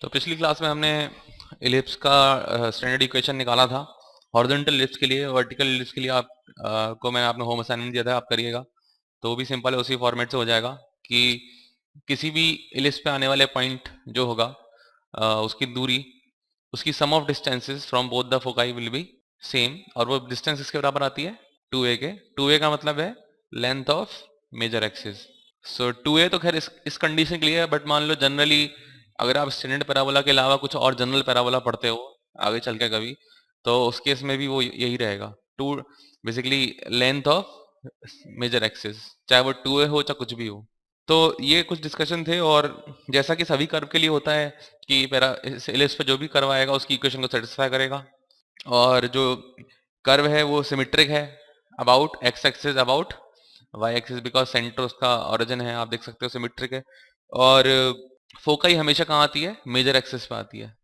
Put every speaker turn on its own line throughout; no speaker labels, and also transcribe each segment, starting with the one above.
तो पिछली क्लास में हमने इलिप्स का स्टैंडर्ड इक्वेशन निकाला था हॉरिजॉन्टल इलिप्स के लिए। वर्टिकल इलिप्स के लिए आप को मैंने आपने होम असाइनमेंट दिया था, आप करिएगा। तो वो भी सिंपल है, उसी फॉर्मेट से हो जाएगा कि किसी भी इलिप्स पे आने वाले पॉइंट जो होगा उसकी दूरी, उसकी sum of distances from both the foci will be same, और वो डिस्टेंस इसके बराबर आती है 2a के। 2a का मतलब है length of major axis. So 2a तो खैर इस कंडीशन के लिए है, बट मान लो जनरली अगर आप स्टैंडर्ड पैराबोला के अलावा कुछ और जनरल पैराबोला पढ़ते हो आगे चल के कभी, तो उस केस में भी वो यही रहेगा, two basically length of major axis, चाहे वो 2a हो चाहे कुछ भी हो। तो ये कुछ डिस्कशन थे, और जैसा कि सभी कर्व के लिए होता है कि पैरा इलिप्स पे जो भी कर्व आएगा उसकी इक्वेशन को सेटिस्फाई करेगा, और जो कर्व है वो सिमेट्रिक है about x axis about y axis, because centre उसका ओरिजिन है, आप देख सकते हो सिमेट्रिक है। और फोकाई हमेशा कहाँ आती है? मेजर एक्सिस पे आती है।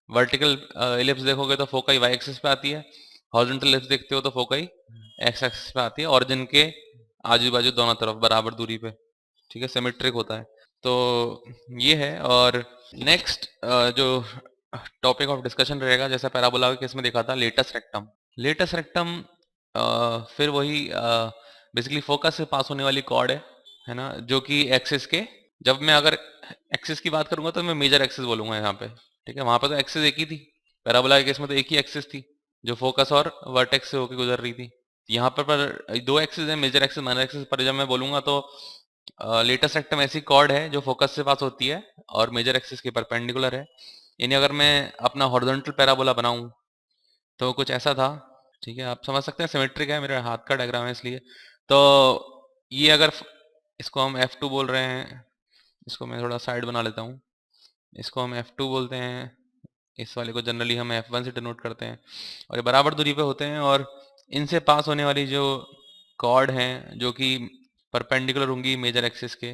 वर्टिकल इलिप्स देखोगे तो फोकाई वाई एक्सिस पे आती है, हॉरिजॉन्टल इलिप्स देखते हो तो फोकाई एक्स एक्सिस पे आती है, ओरिजिन के आजू बाजू दोनों तरफ बराबर दूरी पे। ठीक है, सिमेट्रिक होता है। तो ये है। और नेक्स्ट जो टॉपिक ऑफ डिस्कशन रहेगा, जैसा पैराबोला के केस में देखा था, लेटस रेक्टम। लेटस रेक्टम फिर वही बेसिकली फोकस से पास होने वाली कॉर्ड है ना, जो कि एक्सिस के, जब मैं अगर एक्सिस की बात करूंगा तो मैं मेजर एक्सिस बोलूंगा यहाँ पे। ठीक है, वहां पे तो एक्सिस एक ही थी, पैराबोला के केस में तो एक ही एक्सिस थी जो फोकस और वर्टेक्स से होकर गुजर रही थी। यहाँ पर दो एक्सिस है, मेजर एक्सिस माइनर एक्सिस, पर जब मैं बोलूंगा तो लेटेस्ट रेक्टम ऐसी कॉर्ड है जो फोकस से पास होती है और मेजर एक्सिस के परपेंडिकुलर है। यानी अगर मैं अपना हॉरिजॉन्टल पैराबोला बनाऊं तो कुछ ऐसा था। ठीक है, आप समझ सकते हैं, सिमेट्रिक है, मेरे हाथ का डायग्राम है इसलिए। तो ये अगर इसको हम F2 बोल रहे हैं, इसको मैं थोड़ा साइड बना लेता हूँ, इसको हम F2 बोलते हैं, इस वाले को जनरली हम F1 से डिनोट करते हैं, और ये बराबर दूरी पे होते हैं, और इनसे पास होने वाली जो कॉर्ड हैं जो कि परपेंडिकुलर होंगी मेजर एक्सिस के,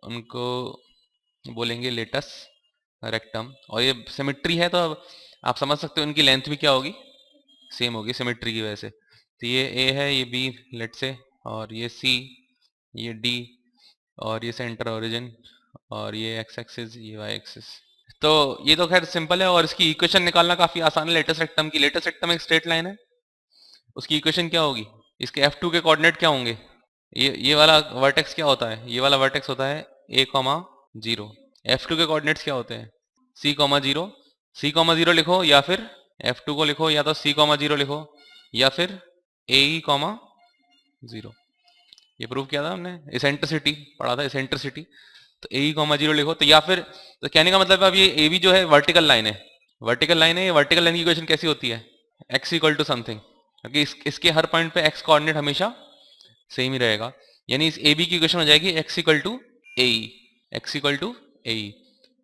उनको बोलेंगे लेटस रेक्टम। और ये सिमेट्री है तो अब आप समझ सकते हो इनकी लेंथ भी क्या होगी, सेम होगी सिमेट्री की वजह से। तो ये ए है, ये बी लेट से, और ये सी, ये डी, और ये सेंटर ओरिजिन, और ये एक्स एक्सिस, ये वाई एक्सिस। तो ये तो खैर सिंपल है, और इसकी इक्वेशन निकालना काफी आसान है। लेटेस्ट रेक्टम की, लेटेस्ट रेक्टम एक स्ट्रेट लाइन है, उसकी इक्वेशन क्या होगी? इसके F2 के कोऑर्डिनेट क्या होंगे? ये वाला वर्टेक्स क्या होता है? ये वाला वर्टेक्स होता है a, 0। F2 के कोऑर्डिनेट्स क्या होते हैं? c, 0। c, 0 लिखो, या फिर F2 को लिखो, या तो c, 0 लिखो, या फिर ae, 0। ये प्रूव किया था हमने, इसेंट्रिसिटी पढ़ा था, इसेंट्रिसिटी। तो ae, 0 लिखो, तो या फिर, तो कहने का मतलब अब ये ab जो है वर्टिकल लाइन है, वर्टिकल लाइन है। ये वर्टिकल लाइन की इक्वेशन कैसी होती है? x इक्वल टू समथिंग, क्योंकि इसके हर पॉइंट पे x कोऑर्डिनेट हमेशा सेम ही रहेगा। यानी इस AB की इक्वेशन हो जाएगी x equal to AE, x equal to AE।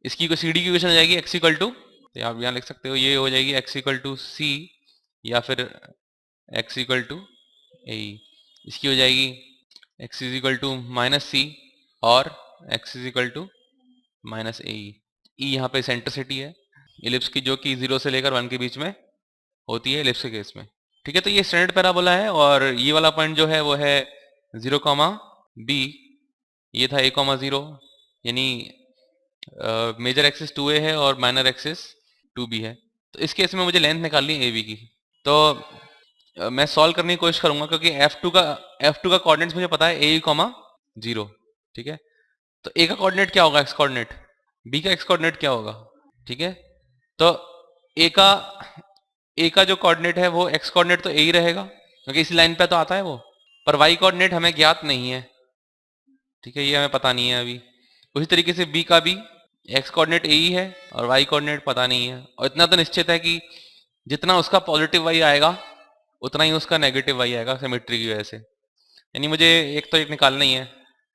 इसकी CD की इक्वेशन हो जाएगी x इक्वल टू, तो आप यहाँ लिख सकते हो, ये हो जाएगी x इक्वल टू C, या फिर x इक्वल टू AE। इसकी हो जाएगी x is equal to minus c, और x is equal to minus AE। E यहाँ पे सेंट्रिसिटी है इलिप्स की, जो कि 0 से लेकर 1 के बीच में होती है इलिप्स के केस में। ठीक है, तो ये स्टैंडर्ड पैराबोला है, और ये वाला पॉइंट जो है वो है 0, B। ये था a, 0, यानी मेजर एक्सिस 2a है और माइनर एक्सिस 2b है। तो इस केस में मुझे लेंथ निकालनी है AB की। तो मैं सॉल्व करने की कोशिश करूंगा, क्योंकि F2 का कोऑर्डिनेट्स मुझे पता है a, 0। ठीक है, तो A का कोऑर्डिनेट क्या होगा? x coordinate. B का x कोऑर्डिनेट क्या होगा? ठीक है, तो A का जो कोऑर्डिनेट है वो x कोऑर्डिनेट तो A ही रहेगा, क्योंकि इसी लाइन पे तो आता है वो, पर y कोऑर्डिनेट हमें ज्ञात नहीं है। ठीक है, ये हमें पता नहीं है अभी। उसी तरीके से B का भी x कोऑर्डिनेट A ही है, और y कोऑर्डिनेट पता नहीं है। और इतना तो निश्चित है कि जितना उसका पॉजिटिव y आएगा उतना ही उसका नेगेटिव y आएगा, सिमेट्री की वजह से। यानी मुझे एक तो एक निकालना ही है।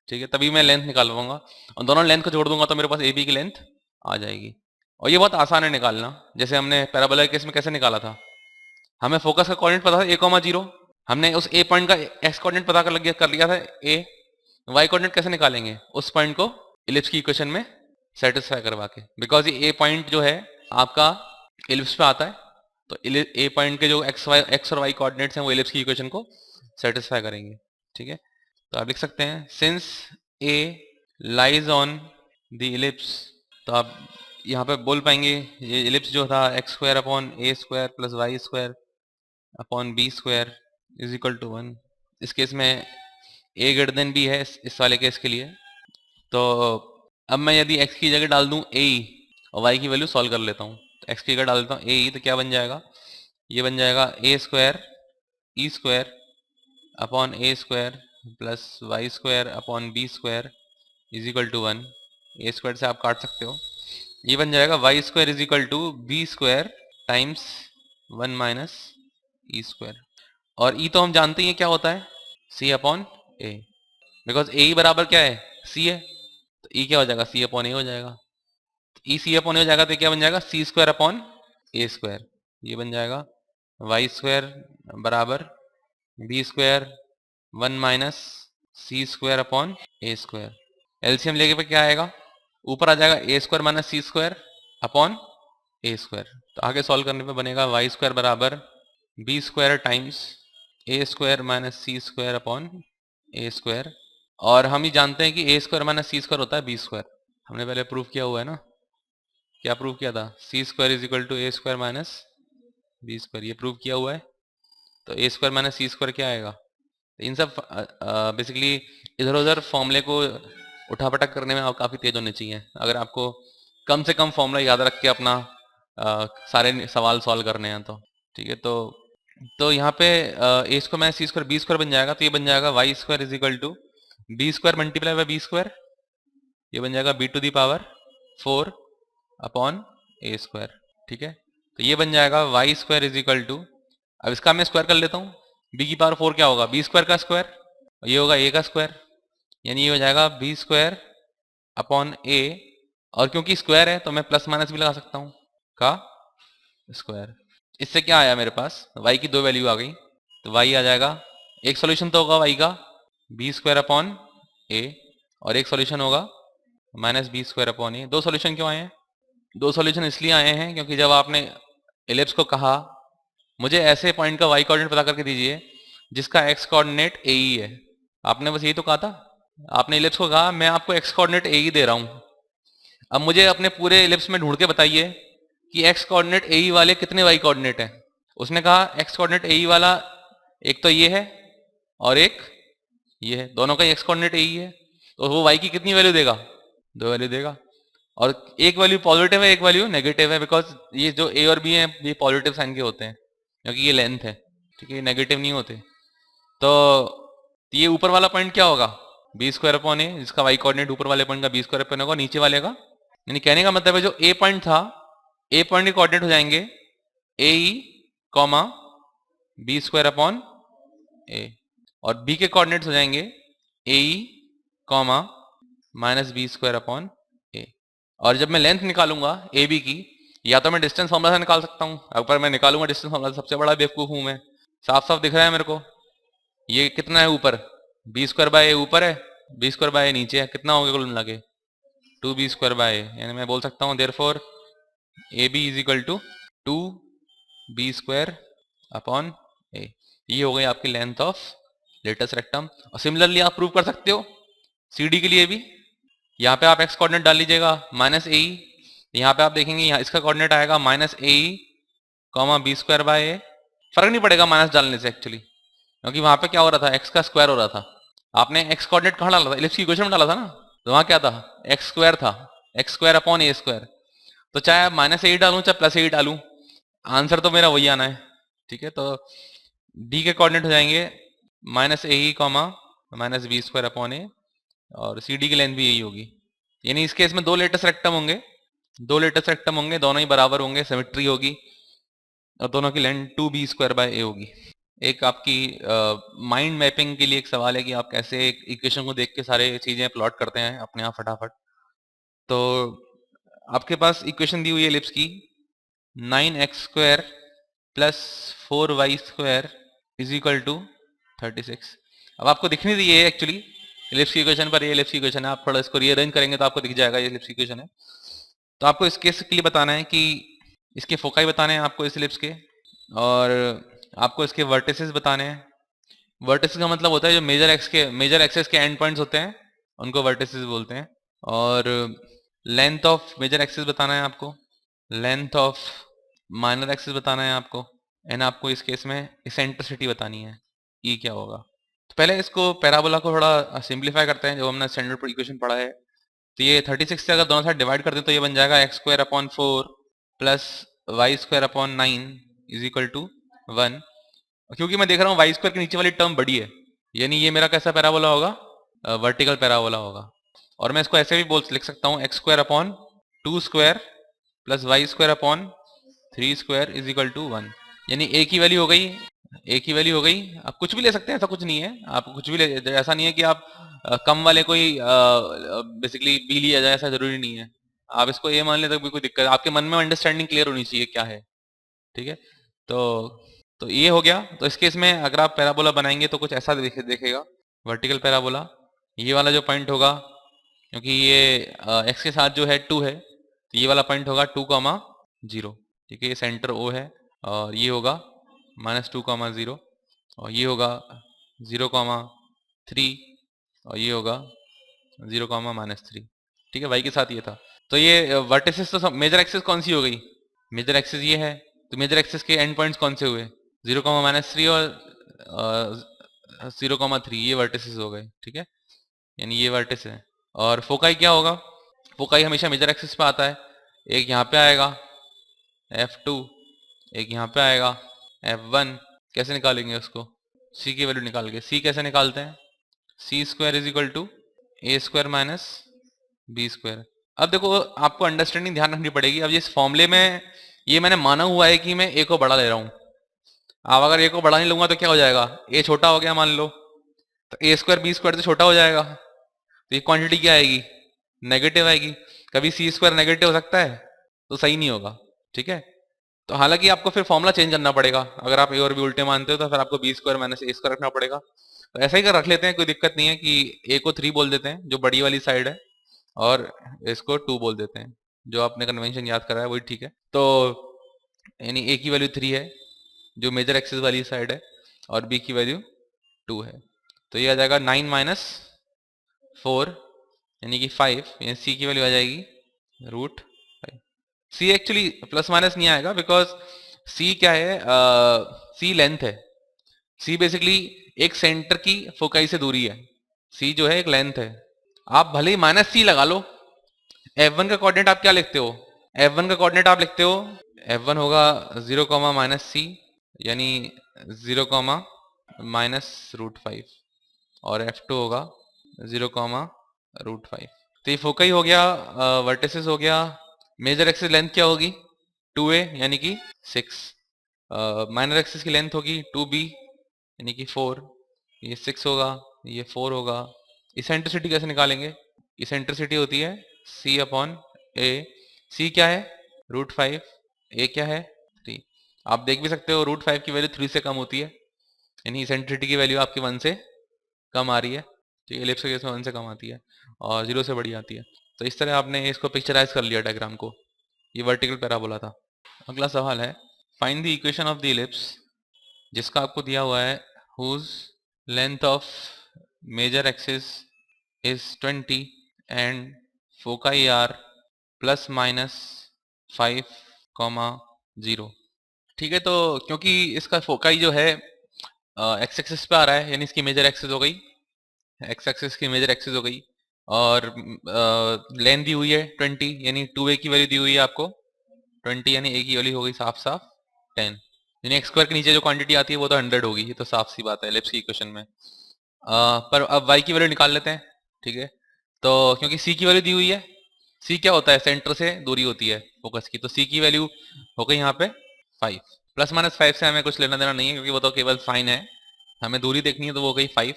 ठीक है, तभी मैं लेंथ निकाल पाऊंगा, और दोनों लेंथ को जोड़ दूंगा तो मेरे पास AB की लेंथ आ जाएगी। और ये बहुत आसान है निकालना, जैसे हमने पैराबोला के केस में कैसे निकाला था। हमें फोकस का कोऑर्डिनेट पता था a, 0। हमने उस A पॉइंट का x कोऑर्डिनेट पता कर लिया था A। y कोऑर्डिनेट कैसे निकालेंगे? उस पॉइंट को इलिप्स की इक्वेशन में सेटिस्फाई करवा के, बिकॉज ये A पॉइंट जो है आपका इलिप्स पे आता है, तो A पॉइंट के जो x और y कोऑर्डिनेट्स हैं वो इलिप्स की इक्वेशन को सेटिस्फाई करेंगे। ठीक है, तो आप लिख सकते हैं since A lies on the ellipse, तो आप यहाँ पे बोल पाएंगे ये एलिप्स जो था x square upon A square plus y square upon B square is equal to 1। इस केस में ए ग्रेटर देन बी है इस वाले केस के लिए। तो अब मैं यदि x की जगह डाल दूं ए और y की वैल्यू सॉल्व कर लेता हूँ। तो x की जगह डाल देता हूँ ए तो क्या बन जाएगा, ये बन जाएगा a square e square upon A square plus y square upon B square is equal to 1। A square से आप काट सकते हो, ये बन जाएगा y square is equal to b square times 1 minus e square. और ई तो हम जानते ही हैं क्या होता है, सी अपॉन ए, बिकॉज ए बराबर क्या है, सी है। तो ई क्या हो जाएगा, सी अपॉन ए हो जाएगा। ई सी अपॉन ए हो जाएगा तो क्या बन जाएगा, सी स्क्वायर अपॉन ए स्क्वायर। ये बन जाएगा वाई स्क्वायर बराबर B square 1 minus c square upon ए स्क्वायर। एलसीएम लेके पे क्या आएगा, ऊपर आ जाएगा a square minus c square upon A square. तो आगे सॉल्व करने पे बनेगा वाई स्क्वायर बराबर बी स्क्वायर टाइम्स ए square minus c square upon ए स्क्वायर। और हम ही जानते हैं कि ए स्क्वायर माइनस सी स्क्वायर होता है बी स्क्वायर, हमने पहले प्रूव किया हुआ है ना। क्या प्रूव किया था, c square is equal to a square minus b square, ये प्रूव किया हुआ है। तो a square minus c square क्या आएगा। तो इन सब बेसिकली इधर उधर फॉर्मूले को उठापटक करने में आप काफ़ी तेज होने चाहिए, अगर आपको कम से कम फॉर्मूला याद रख के अपना सारे सवाल सॉल्व करने हैं तो ठीक है। तो यहाँ पे a square minus c square B square बन जाएगा, तो ये बन जाएगा y square is equal to b square multiply by b square, ये बन जाएगा b to the power 4 upon A square. ठीक है, तो ये बन जाएगा y square is equal to, अब इसका मैं स्क्वायर कर लेता हूँ, बी की पावर 4 क्या होगा, बी स्क्वायर का स्क्वायर, ये होगा ए का स्क्वायर, यानी ये हो जाएगा बी स्क्वायर अपॉन ए। और क्योंकि स्क्वायर है तो मैं प्लस माइनस भी लगा सकता हूँ का स्क्वायर। इससे क्या आया मेरे पास, y की दो वैल्यू आ गई, तो y आ जाएगा, एक सॉल्यूशन तो होगा y का बी स्क्वायर अपॉन ए और एक सॉल्यूशन होगा माइनस बी स्क्वायर अपॉन ए। दो सॉल्यूशन क्यों आए हैं, दो सॉल्यूशन इसलिए आए हैं क्योंकि जब आपने एलिप्स को कहा मुझे ऐसे पॉइंट का y कोऑर्डिनेट पता करके दीजिए जिसका x कोऑर्डिनेट ए ही है, आपने बस यही तो कहा था। आपने एलिप्स को कहा मैं आपको x कोऑर्डिनेट ए ही दे रहा हूं, अब मुझे अपने पूरे एलिप्स में ढूंढ के बताइए कि x कोऑर्डिनेट ए ही वाले कितने y कोऑर्डिनेट हैं। उसने कहा x कोऑर्डिनेट ए ही वाला एक तो ये है और एक ये है, दोनों का x कोऑर्डिनेट ए ही है, तो वो y की कितनी वैल्यू देगा, दो वैल्यू देगा। और एक वैल्यू पॉजिटिव है एक वैल्यू नेगेटिव है, बिकॉज ये जो ए और बी है ये पॉजिटिव साइन के होते हैं क्योंकि ये लेंथ है, ठीक है, ये नेगेटिव नहीं होते। तो ये ऊपर वाला पॉइंट क्या होगा, बी स्क्वायर अपॉन ए, जिसका वाई कोऑर्डिनेट ऊपर वाले पॉइंट का बी स्क्वायर अपॉन होगा, नीचे वाले का, यानी कहने का मतलब है जो ए पॉइंट था, ए पॉइंट के कोऑर्डिनेट हो जाएंगे a e comma b square upon a, और बी के कोऑर्डिनेट्स हो जाएंगे a e comma minus b square upon a. और जब मैं लेंथ निकालूंगा ए बी की, या तो मैं डिस्टेंस फॉर्मूला से निकाल सकता हूँ, अगर मैं निकालूंगा डिस्टेंस फॉर्मूला सबसे बड़ा बेवकूफ हूं मैं, साफ साफ दिख रहा है मेरे को, ये कितना है ऊपर, बी स्क्वायर बाय ए ऊपर है, बी स्क्वायर बाय ए नीचे है, कितना हो गया कुल मिला के 2b स्क्वायर बाय ए, यानी मैं बोल सकता हूँ therefore a b is equal to 2b square upon a. ये हो गई आपकी लेंथ ऑफ लेटस रेक्टम। और सिमिलरली आप प्रूव कर सकते हो सी डी के लिए भी, यहाँ पे आप एक्स कोऑर्डिनेट डाल लीजिएगा माइनस ए ई, यहाँ पे आप देखेंगे यहाँ इसका कोऑर्डिनेट आएगा minus a e comma b square by a, फर्क नहीं पड़ेगा माइनस डालने से एक्चुअली, क्योंकि वहां पे क्या हो रहा था, एक्स का स्क्वायर हो रहा था। आपने एक्स कोऑर्डिनेट कहाँ डाला था, इलिप्स की इक्वेशन में डाला था ना, तो वहां क्या था, एक्स स्क्वायर था, एक्स स्क्वायर अपॉन ए स्क्वायर। तो चाहे माइनस ए डालूं चाहे प्लस ए डालूं, आंसर तो मेरा वही आना है। ठीक है, तो डी के कोऑर्डिनेट हो जाएंगे minus a e comma minus b square upon a, और सी डी की लेंथ भी यही होगी। यानी इस केस में दो लेटेस्ट रेक्टम होंगे, दो लेटेस्ट रेक्टम होंगे, दोनों ही बराबर होंगे, सिमेट्री होगी, और दोनों की लेंथ 2b स्क्वायर बाय ए होगी। एक आपकी माइंड मैपिंग के लिए एक सवाल है कि आप कैसे एक इक्वेशन को देख के सारे चीजें प्लॉट करते हैं अपने आप फटाफट। तो आपके पास इक्वेशन दी हुई है एलिप्स की 9x square plus 4y square is equal to 36। अब आपको दिखनी थी ये एक्चुअली एलिप्स की इक्वेशन पर, ये एलिप्स की इक्वेशन है, आप थोड़ा इसको रीअरेंज करेंगे तो आपको दिख जाएगा ये एलिप्स की इक्वेशन है। तो आपको इस केस के लिए बताना है कि इसके फोकाई बताने हैं आपको इस एलिप्स के, और आपको इसके वर्टिसेस बताने हैं। वर्टिसेस का मतलब होता है जो मेजर एक्सेस के एंड पॉइंट्स होते हैं उनको वर्टिसेस बोलते हैं, और लेंथ ऑफ मेजर एक्सिस बताना है आपको, लेंथ ऑफ माइनर एक्सिस बताना है आपको, एंड आपको इस केस में इसेंट्रिसिटी बतानी है, ई क्या होगा। तो पहले इसको पैराबोला को थोड़ा सिंप्लीफाई करते हैं, जो हमने स्टैंडर्ड इक्वेशन पढ़ा है। तो ये 36 से अगर दोनों साइड डिवाइड कर दें तो ये बन जाएगा x square upon 4 plus y square upon 9 is equal to 1। क्योंकि मैं देख रहा हूँ वाई स्क्वायर के नीचे वाली टर्म बड़ी है, यानी ये मेरा कैसा पैराबोला होगा, वर्टिकल पैराबोला होगा। और मैं इसको ऐसे भी बोल लिख सकता हूँ, x square upon 2 square plus y square upon 3 square is equal to 1। यानी ए की वैल्यू हो गई, ए की वैल्यू हो गई, आप कुछ भी ले सकते हैं, ऐसा कुछ नहीं है, आप कुछ भी ले, ऐसा नहीं है कि आप कम वाले कोई बेसिकली बी लिया जाए, ऐसा जरूरी नहीं है। आप इसको ए मान ले तो भी कोई दिक्कत, आपके मन में अंडरस्टैंडिंग क्लियर होनी चाहिए क्या है, ठीक है। तो ये हो गया। तो इस केस में अगर आप पैराबोला बनाएंगे तो कुछ ऐसा देखेगा वर्टिकल पैराबोला। ये वाला जो पॉइंट होगा, क्योंकि ये एक्स के साथ जो है 2 है, तो ये वाला पॉइंट होगा 2,0, ठीक है, ये सेंटर ओ है। और ये होगा -2,0, और ये होगा 0,3, और ये होगा 0,-3, ठीक है, वाई के साथ ये था। तो ये वर्टिसेस, तो मेजर एक्सिस कौन सी हो गई, मेजर एक्सिस ये है, तो मेजर एक्सिस के एंड पॉइंट्स कौन से हुए, 0,-3 और 0,3, ये वर्टिसेस हो गए, ठीक है, यानी ये वर्टिस है। और फोकाई क्या होगा, फोकाई हमेशा मेजर एक्सिस पे आता है, एक यहाँ पे आएगा F2, एक यहाँ पे आएगा F1। कैसे निकालेंगे उसको, C की वैल्यू निकाल के। C कैसे निकालते हैं, c square is equal to a square minus b square. अब देखो आपको अंडरस्टैंडिंग ध्यान रखनी पड़ेगी। अब इस फॉर्मूले में ये मैंने माना हुआ है कि मैं ए को बड़ा ले रहा हूँ। अब अगर ए को बड़ा नहीं लूंगा तो क्या हो जाएगा, ए छोटा हो गया मान लो, तो ए स्क्वायर बी स्क्वायर से छोटा हो जाएगा, तो ये क्वांटिटी क्या आएगी, नेगेटिव आएगी। कभी सी स्क्वायर नेगेटिव हो सकता है, तो सही नहीं होगा, ठीक है। तो हालांकि आपको फिर फॉर्मूला चेंज करना पड़ेगा, अगर आप ए और बी उल्टे मानते हो तो फिर आपको बी स्क्वायर माइनस ए स्क्वायर रखना पड़ेगा। तो ऐसा ही कर रख लेते हैं, कोई दिक्कत नहीं है कि ए को 3 बोल देते हैं जो बड़ी वाली साइड है, और इसको 2 बोल देते हैं, जो आपने कन्वेंशन याद करा है वही ठीक है। तो यानी ए की वैल्यू 3 है जो मेजर एक्सिस वाली साइड है, और बी की वैल्यू 2 है। तो ये आ जाएगा 9 माइनस 4 यानी कि 5, यानी सी की वैल्यू आ जाएगी √5। सी एक्चुअली प्लस माइनस नहीं आएगा, बिकॉज सी क्या है, सी लेंथ है। सी बेसिकली एक सेंटर की फोकाई से दूरी है, सी जो है एक लेंथ है। आप भले ही -c लगा लो, F1 का कोऑर्डिनेट आप क्या लिखते हो, F1 का कोऑर्डिनेट आप लिखते हो, F1 होगा 0, -c यानी 0, -√5, और F2 होगा 0, √5। तो ये फोकाई हो गया, वर्टिसेस हो गया। मेजर एक्सिस लेंथ क्या होगी, 2a यानी कि 6। माइनर एक्सिस की लेंथ होगी 2b यानी कि 4, ये 6 होगा, ये 4 होगा। इसेंट्रिसिटी कैसे निकालेंगे, इसेंट्रिसिटी होती है c अपॉन a। c क्या है √5, a क्या है 3। आप देख भी सकते हो √5 की वैल्यू 3 से कम होती है, यानी इसेंट्रिसिटी की वैल्यू आपकी 1 से कम आ रही है, ठीक है, एलिप्स के केस में 1 से कम आती है और 0 से बड़ी आती है। तो इस तरह आपने इसको पिक्चराइज कर लिया डायग्राम को, ये वर्टिकल पैराबोला था। अगला सवाल है, find the equation of the ellipse, जिसका आपको दिया हुआ है whose length of major axis is 20 and foci are ±5, 0। ठीक है, तो क्योंकि इसका फोकाई जो है एक्स एक्सिस पे आ रहा है, यानी इसकी मेजर एक्सिस हो गई, एक्स एक्सिस की मेजर एक्सिस हो गई, और लेंथ दी हुई है 20, यानी 2a की वैल्यू दी हुई है आपको 20, यानी a की वैल्यू हो गई साफ साफ 10, यानी एक्स स्क्वायर के नीचे जो क्वांटिटी आती है वो तो 100 होगी, ये तो साफ सी बात है एलिप्स की इक्वेशन में। पर अब y की वैल्यू निकाल लेते हैं, ठीक है। तो क्योंकि c की वैल्यू दी हुई है, c क्या होता है, सेंटर से दूरी होती है फोकस की, तो c की वैल्यू हो गई यहाँ पे 5। ±5 से हमें कुछ लेना देना नहीं है, क्योंकि वो तो केवल साइन है, हमें दूरी देखनी है, तो वो हो गई 5।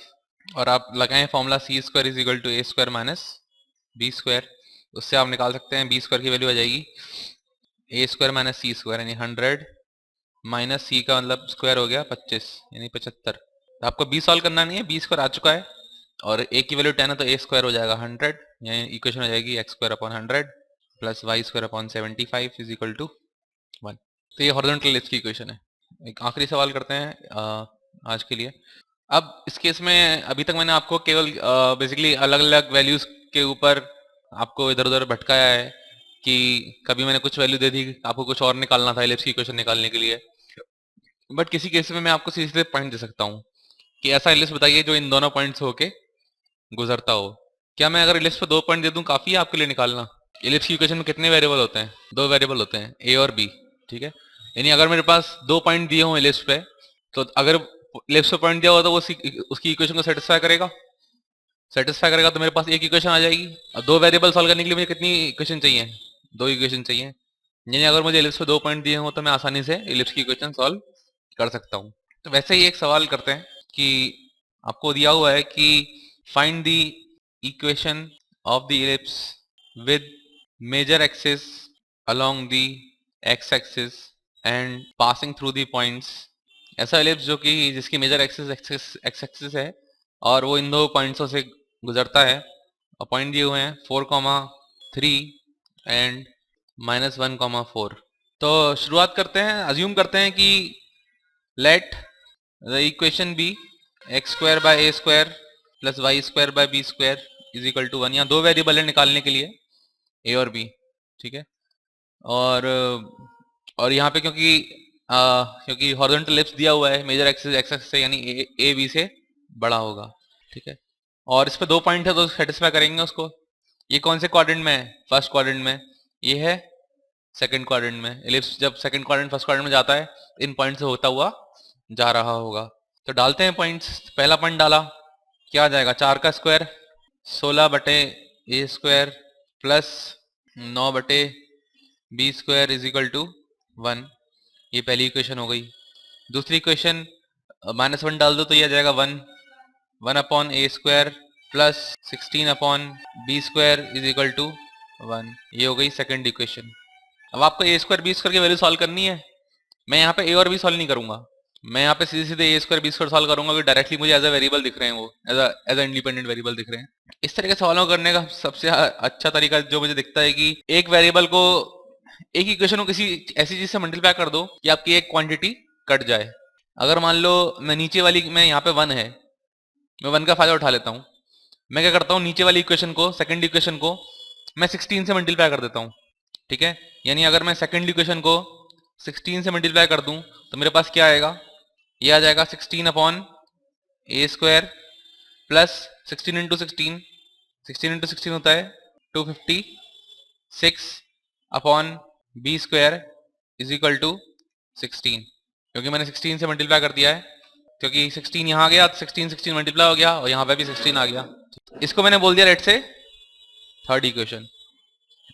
और आप लगाएं formula c square is equal to a square minus b square, उससे आप निकाल सकते हैं बी स्क्वायर की वैल्यू आ जाएगी a square minus c square, यानी 100 माइनस सी का मतलब स्क्वायर हो गया 25, यानी 75। तो आपको बी सॉल्व करना नहीं है, बी स्क्वायर आ चुका है, और ए की वैल्यू 10 है तो ए स्क्वायर हो जाएगा 100, यानी इक्वेशन हो जाएगी x square upon 100 plus y square upon 75 is equal to 1। तो ये हॉरिजॉन्टल एलिप्स की इक्वेशन है। एक आखिरी सवाल करते हैं आज के लिए। अब इस केस में अभी तक मैंने आपको केवल बेसिकली अलग अलग वैल्यूज के ऊपर आपको इधर उधर भटकाया है कि कभी मैंने कुछ वैल्यू दे दी, आपको कुछ और निकालना था एलिप्स की इक्वेशन निकालने के लिए, बट किसी केस में मैं आपको सीधे सीधे पॉइंट दे सकता हूँ कि ऐसा एलिप्स बताइए जो इन दोनों पॉइंट से होके गुजरता हो। क्या मैं अगर एलिप्स पे 2 पॉइंट दे दूं काफी है आपके लिए निकालना? एलिप्स की इक्वेशन में कितने वेरिएबल होते हैं? 2 वेरिएबल होते हैं, ए और बी। ठीक है, यानी अगर मेरे पास 2 पॉइंट दिए हों एलिप्स पे, तो अगर एलिप्स पे पॉइंट दिया हुआ तो वो उसकी इक्वेशन को सेटिस्फाई करेगा तो मेरे पास एक इक्वेशन आ जाएगी। और 2 वेरिएबल सॉल्व करने के लिए मुझे कितनी इक्वेशन चाहिए? 2 इक्वेशन चाहिए। यानी अगर मुझे एलिप्स पे 2 पॉइंट दिए हों तो मैं आसानी से एलिप्स की इक्वेशन सॉल्व कर सकता हूँ। तो वैसे ही एक सवाल करते हैं कि आपको दिया हुआ है कि find the equation of the ellipse with major axis along the x axis and passing through the points. ऐसा एलिप्स जो कि जिसकी मेजर एक्सिस एक्स एक्सिस है और वो इन 2 पॉइंट्सों से गुजरता है, और पॉइंट दिए हुए हैं 4,3 एंड -1,4। तो शुरुआत करते हैं, अज्यूम करते हैं कि let the equation be x square by a square plus y square by b square is equal to 1। यहाँ 2 वेरिएबल है निकालने के लिए, ए और बी। ठीक है, और यहाँ पे क्योंकि हॉरिजॉन्टल एलिप्स दिया हुआ है मेजर एक्सिस एक्स एक्सिस से, यानी ए बी से बड़ा होगा। ठीक है, और इस पे 2 पॉइंट है तो सेटिस्फाई करेंगे उसको। ये कौन से क्वाड्रेंट में है? फर्स्ट क्वाड्रेंट में। ये है सेकंड क्वाड्रेंट में। एलिप्स जब सेकंड क्वाड्रेंट फर्स्ट क्वाड्रेंट में जाता है इन पॉइंट से होता हुआ जा रहा होगा। तो डालते हैं पॉइंट्स। पहला पॉइंट डाला, क्या आ जाएगा? 4 का स्क्वायर 16 बटे ए स्क्वायर प्लस 9 बटे B square is equal to 1। ये पहली इक्वेशन हो गई। दूसरी इक्वेशन -1 डाल दो तो ये आ जाएगा 1 upon A square plus 16 upon B square is equal to 1। ये हो गई सेकंड इक्वेशन। अब आपको ए स्क्वायर बी स्क्वायर की वैल्यू सॉल्व करनी है। मैं यहाँ पे ए और बी सॉल्व नहीं करूंगा, मैं यहाँ पे सीधे सीधे ए स्क्वायर बी स्क्वायर सॉल्व करूंगा, क्योंकि डायरेक्टली मुझे एज अ वेरिएबल दिख रहे हैं, वो एज अ इंडिपेंडेंट वेरिएबल दिख रहे हैं। इस तरह के सवालों को करने का सबसे अच्छा तरीका जो मुझे दिखता है कि एक वेरिएबल को, एक इक्वेशन को किसी ऐसी चीज से मल्टीप्लाई कर दो कि आपकी एक क्वांटिटी कट जाए। अगर मान लो मैं नीचे वाली में यहाँ पे 1 है, मैं 1 का फायदा उठा लेता हूँ। मैं क्या करता हूँ, नीचे वाली इक्वेशन को, सेकंड इक्वेशन को मैं 16 से मल्टीप्लाई कर देता हूँ। ठीक है, यानी अगर मैं सेकंड इक्वेशन को 16 से मल्टीप्लाई कर दूं तो मेरे पास क्या आएगा? ये आ जाएगा 16 अपॉन ए स्क्वायर प्लस 16 इंटू 16 होता है 256 upon B square is equal to 16। क्योंकि मैंने 16 से मल्टीप्लाई कर दिया है, क्योंकि 16 यहाँ आ गया तो 16 मल्टीप्लाई हो गया, और यहाँ पे भी 16 आ गया। इसको मैंने बोल दिया लेट से थर्ड इक्वेशन।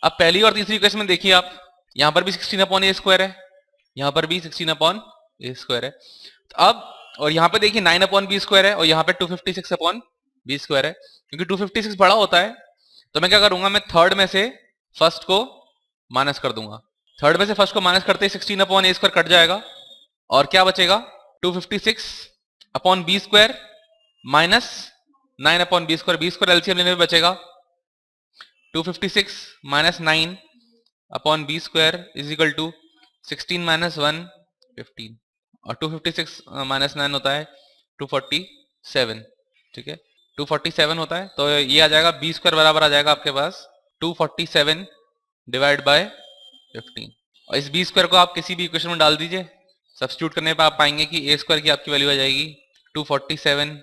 अब पहली और तीसरी इक्वेशन में देखिए आप, यहाँ पर भी 16 अपॉन ए स्क्वायर है, यहाँ पर भी 16 अपॉन ए स्क्वायर है। तो अब और यहाँ पे देखिए 9 अपॉन बी स्क्वायर है, और यहाँ पे 256 अपॉन बी स्क्वायर है। क्योंकि 256 बड़ा होता है तो मैं क्या करूंगा, मैं थर्ड में से फर्स्ट को माइनस कर दूंगा। थर्ड में से फर्स्ट को माइनस करते ही 16 अपॉन ए स्क्वायर कट जाएगा, और क्या बचेगा? 256 upon B square minus 9 upon B square LCM लेने में बचेगा 256 minus 9 upon B square is equal to 16 minus 1 15, और 256 माइनस 9 होता है 247। ठीक है, 247 होता है, तो ये आ जाएगा बी स्क्वायर बराबर आ जाएगा आपके पास 247 डिवाइड बाय 15। और इस बी स्क्वायर को आप किसी भी इक्वेशन में डाल दीजिए, सब्स्टिट्यूट करने पर आप पाएंगे कि ए स्क्वायर की आपकी वैल्यू आ जाएगी 247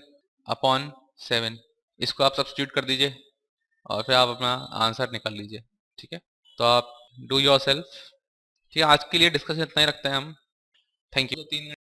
अपॉन 7। इसको आप सब्स्टिट्यूट कर दीजिए और फिर आप अपना आंसर निकाल लीजिए। ठीक है, तो आप डू योर सेल्फ। ठीक है, आज के लिए डिस्कशन इतना ही रखते हैं हम। Thank you. 3